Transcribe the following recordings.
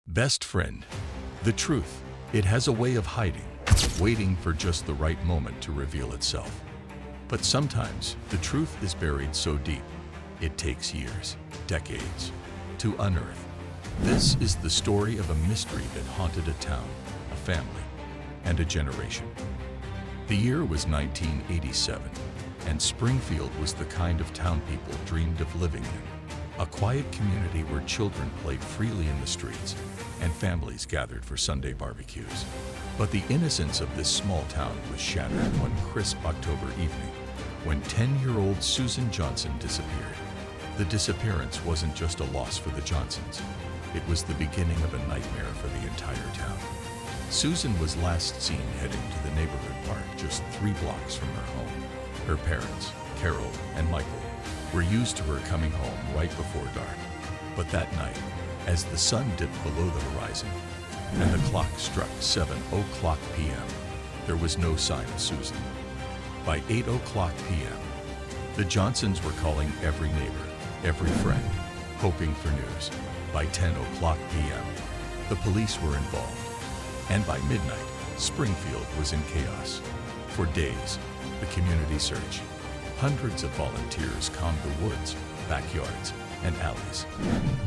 Best friend. The truth. It has a way of hiding, waiting for just the right moment to reveal itself. But sometimes the truth is buried so deep, it takes years, decades, to unearth. This is the story of a mystery that haunted a town, a family, and a generation. The year was 1987, and Springfield was the kind of town people dreamed of living in. A quiet community where children played freely in the streets and families gathered for Sunday barbecues. But the innocence of this small town was shattered one crisp October evening when 10-year-old Susan Johnson disappeared. The disappearance wasn't just a loss for the Johnsons. It was the beginning of a nightmare for the entire town. Susan was last seen heading to the neighborhood park just 3 blocks from her home. Her parents, Carol and Michael, were used to her coming home right before dark. But that night, as the sun dipped below the horizon and the clock struck 7:00 p.m., there was no sign of Susan. By 8:00 p.m., the Johnsons were calling every neighbor, every friend, hoping for news. By 10:00 p.m., the police were involved. And by midnight, Springfield was in chaos. For days, the community searched. Hundreds of volunteers combed the woods, backyards, and alleys.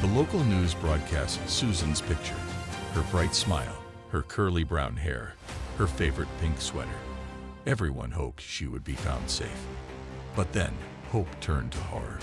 The local news broadcast Susan's picture, her bright smile, her curly brown hair, her favorite pink sweater. Everyone hoped she would be found safe. But then, hope turned to horror.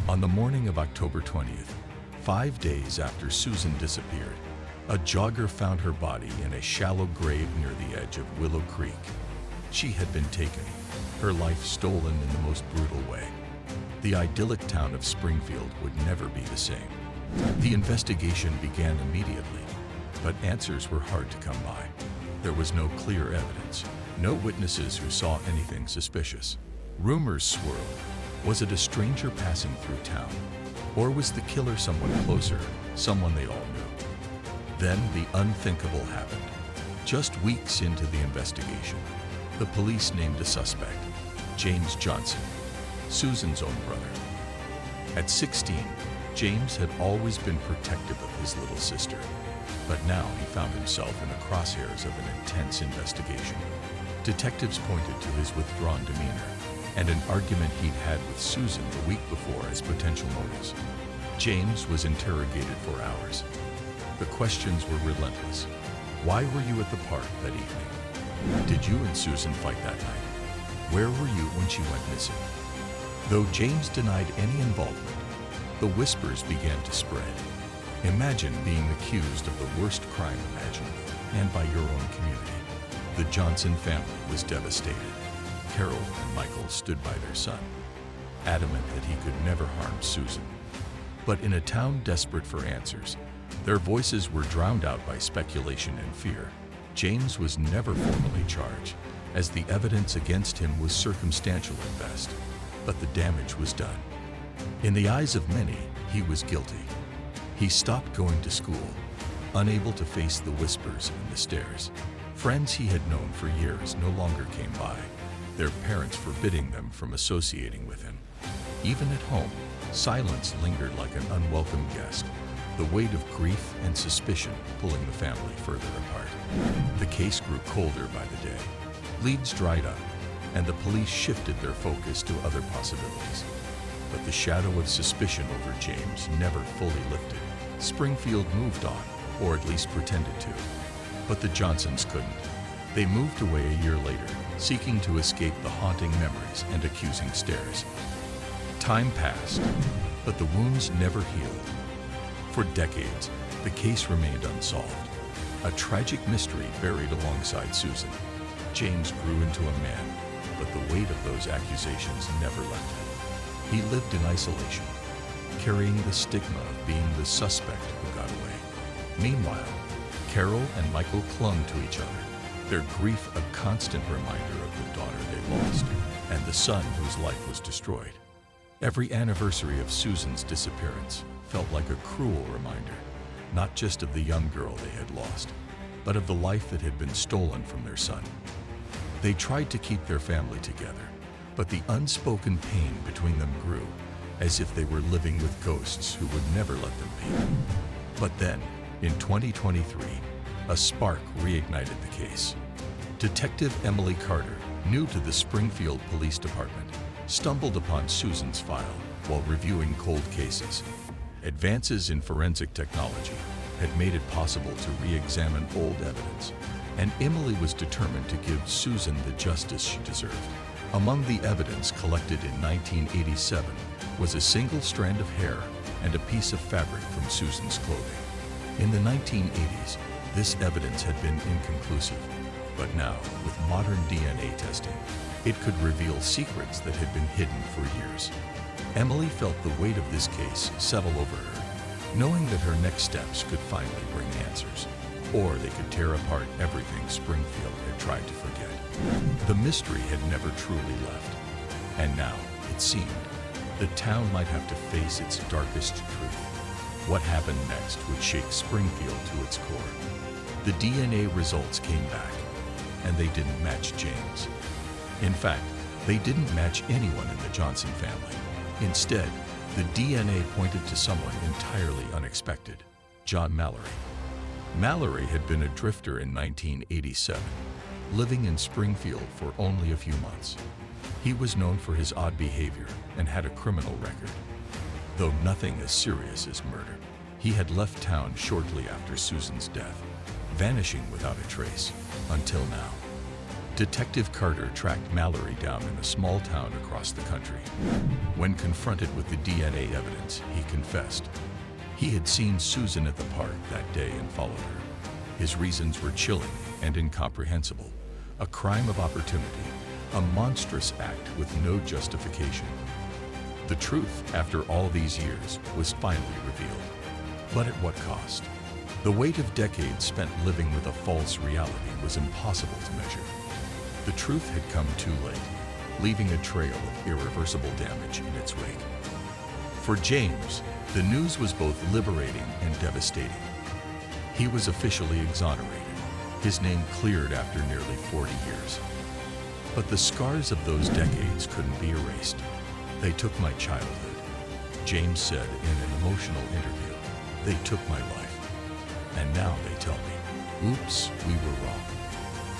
On the morning of October 20th, 5 days after Susan disappeared, a jogger found her body in a shallow grave near the edge of Willow Creek. She had been taken, her life stolen in the most brutal way. The idyllic town of Springfield would never be the same. The investigation began immediately, but answers were hard to come by. There was no clear evidence, no witnesses who saw anything suspicious. Rumors swirled. Was it a stranger passing through town? Or was the killer someone closer, someone they all knew? Then the unthinkable happened. Just weeks into the investigation, the police named a suspect, James Johnson, Susan's own brother. At 16, James had always been protective of his little sister, but now he found himself in the crosshairs of an intense investigation. Detectives pointed to his withdrawn demeanor and an argument he'd had with Susan the week before as potential motives. James was interrogated for hours. The questions were relentless. Why were you at the park that evening? Did you and Susan fight that night? Where were you when she went missing? Though James denied any involvement, the whispers began to spread. Imagine being accused of the worst crime imaginable, and by your own community. The Johnson family was devastated. Carol and Michael stood by their son, adamant that he could never harm Susan. But in a town desperate for answers, their voices were drowned out by speculation and fear. James was never formally charged, as the evidence against him was circumstantial at best, but the damage was done. In the eyes of many, he was guilty. He stopped going to school, unable to face the whispers and the stares. Friends he had known for years no longer came by, their parents forbidding them from associating with him. Even at home, silence lingered like an unwelcome guest, the weight of grief and suspicion pulling the family further apart. The case grew colder by the day. Leads dried up, and the police shifted their focus to other possibilities. But the shadow of suspicion over James never fully lifted. Springfield moved on, or at least pretended to. But the Johnsons couldn't. They moved away a year later, seeking to escape the haunting memories and accusing stares. Time passed, but the wounds never healed. For decades, the case remained unsolved, a tragic mystery buried alongside Susan. James grew into a man, but the weight of those accusations never left him. He lived in isolation, carrying the stigma of being the suspect who got away. Meanwhile, Carol and Michael clung to each other, their grief a constant reminder of the daughter they lost and the son whose life was destroyed. Every anniversary of Susan's disappearance felt like a cruel reminder, not just of the young girl they had lost, but of the life that had been stolen from their son. They tried to keep their family together, but the unspoken pain between them grew, as if they were living with ghosts who would never let them be. But then, In 2023, a spark reignited the case. Detective Emily Carter, new to the Springfield Police Department, stumbled upon Susan's file while reviewing cold cases. Advances in forensic technology had made it possible to re-examine old evidence, and Emily was determined to give Susan the justice she deserved. Among the evidence collected in 1987 was a single strand of hair and a piece of fabric from Susan's clothing. In the 1980s, this evidence had been inconclusive, but now, with modern DNA testing, it could reveal secrets that had been hidden for years. Emily felt the weight of this case settle over her, knowing that her next steps could finally bring answers, or they could tear apart everything Springfield had tried to forget. The mystery had never truly left, and now, it seemed, the town might have to face its darkest truth. What happened next would shake Springfield to its core. The DNA results came back, and they didn't match James. In fact, they didn't match anyone in the Johnson family. Instead, the DNA pointed to someone entirely unexpected, John Mallory. Mallory had been a drifter in 1987, living in Springfield for only a few months. He was known for his odd behavior and had a criminal record. Though nothing as serious as murder, he had left town shortly after Susan's death, vanishing without a trace, until now. Detective Carter tracked Mallory down in a small town across the country. When confronted with the DNA evidence, he confessed. He had seen Susan at the park that day and followed her. His reasons were chilling and incomprehensible. A crime of opportunity, a monstrous act with no justification. The truth, after all these years, was finally revealed. But at what cost? The weight of decades spent living with a false reality was impossible to measure. The truth had come too late, leaving a trail of irreversible damage in its wake. For James, the news was both liberating and devastating. He was officially exonerated, his name cleared after nearly 40 years. But the scars of those decades couldn't be erased. They took my childhood, James said in an emotional interview. They took my life. And now they tell me, oops, we were wrong.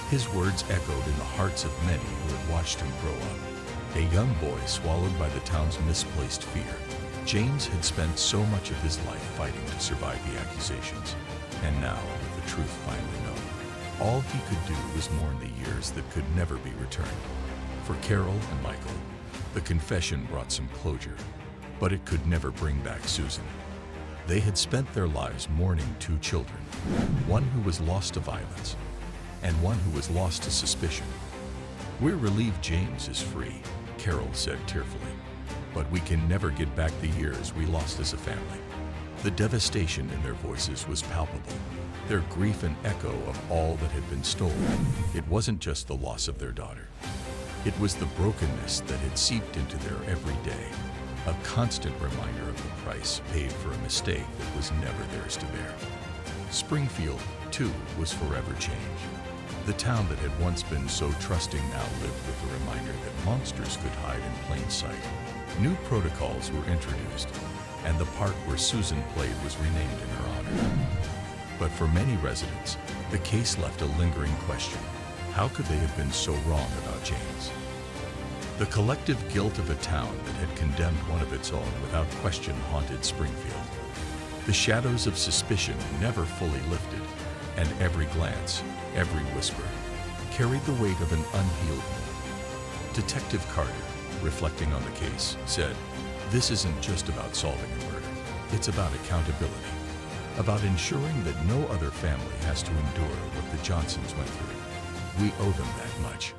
His words echoed in the hearts of many who had watched him grow up. A young boy swallowed by the town's misplaced fear, James had spent so much of his life fighting to survive the accusations. And now, with the truth finally known, all he could do was mourn the years that could never be returned. For Carol and Michael, the confession brought some closure, but it could never bring back Susan. They had spent their lives mourning two children, one who was lost to violence, and one who was lost to suspicion. We're relieved James is free, Carol said tearfully, but we can never get back the years we lost as a family. The devastation in their voices was palpable, their grief an echo of all that had been stolen. It wasn't just the loss of their daughter. It was the brokenness that had seeped into their everyday, a constant reminder of the price paid for a mistake that was never theirs to bear. Springfield, too, was forever changed. The town that had once been so trusting now lived with the reminder that monsters could hide in plain sight. New protocols were introduced, and the park where Susan played was renamed in her honor. But for many residents, the case left a lingering question. How could they have been so wrong about James? The collective guilt of a town that had condemned one of its own without question haunted Springfield. The shadows of suspicion never fully lifted, and every glance, every whisper, carried the weight of an unhealed wound. Detective Carter, reflecting on the case, said, "This isn't just about solving a murder. It's about accountability, about ensuring that no other family has to endure what the Johnsons went through. We owe them that much."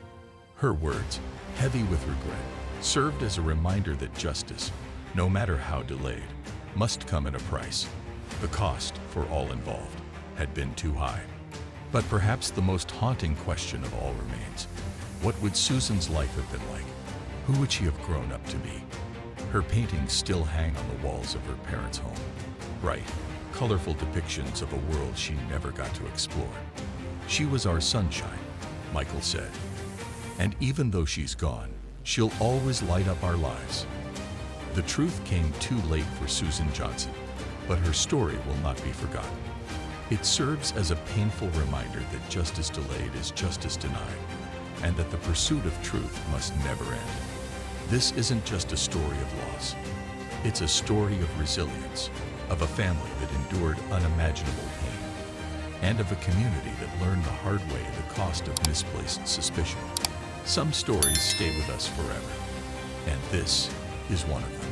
Her words, heavy with regret, served as a reminder that justice, no matter how delayed, must come at a price. The cost, for all involved, had been too high. But perhaps the most haunting question of all remains. What would Susan's life have been like? Who would she have grown up to be? Her paintings still hang on the walls of her parents' home. Bright, colorful depictions of a world she never got to explore. "She was our sunshine," Michael said. "And even though she's gone, she'll always light up our lives." The truth came too late for Susan Johnson, but her story will not be forgotten. It serves as a painful reminder that justice delayed is justice denied, and that the pursuit of truth must never end. This isn't just a story of loss. It's a story of resilience, of a family that endured unimaginable pain, and of a community that learned the hard way the cost of misplaced suspicion. Some stories stay with us forever, and this is one of them.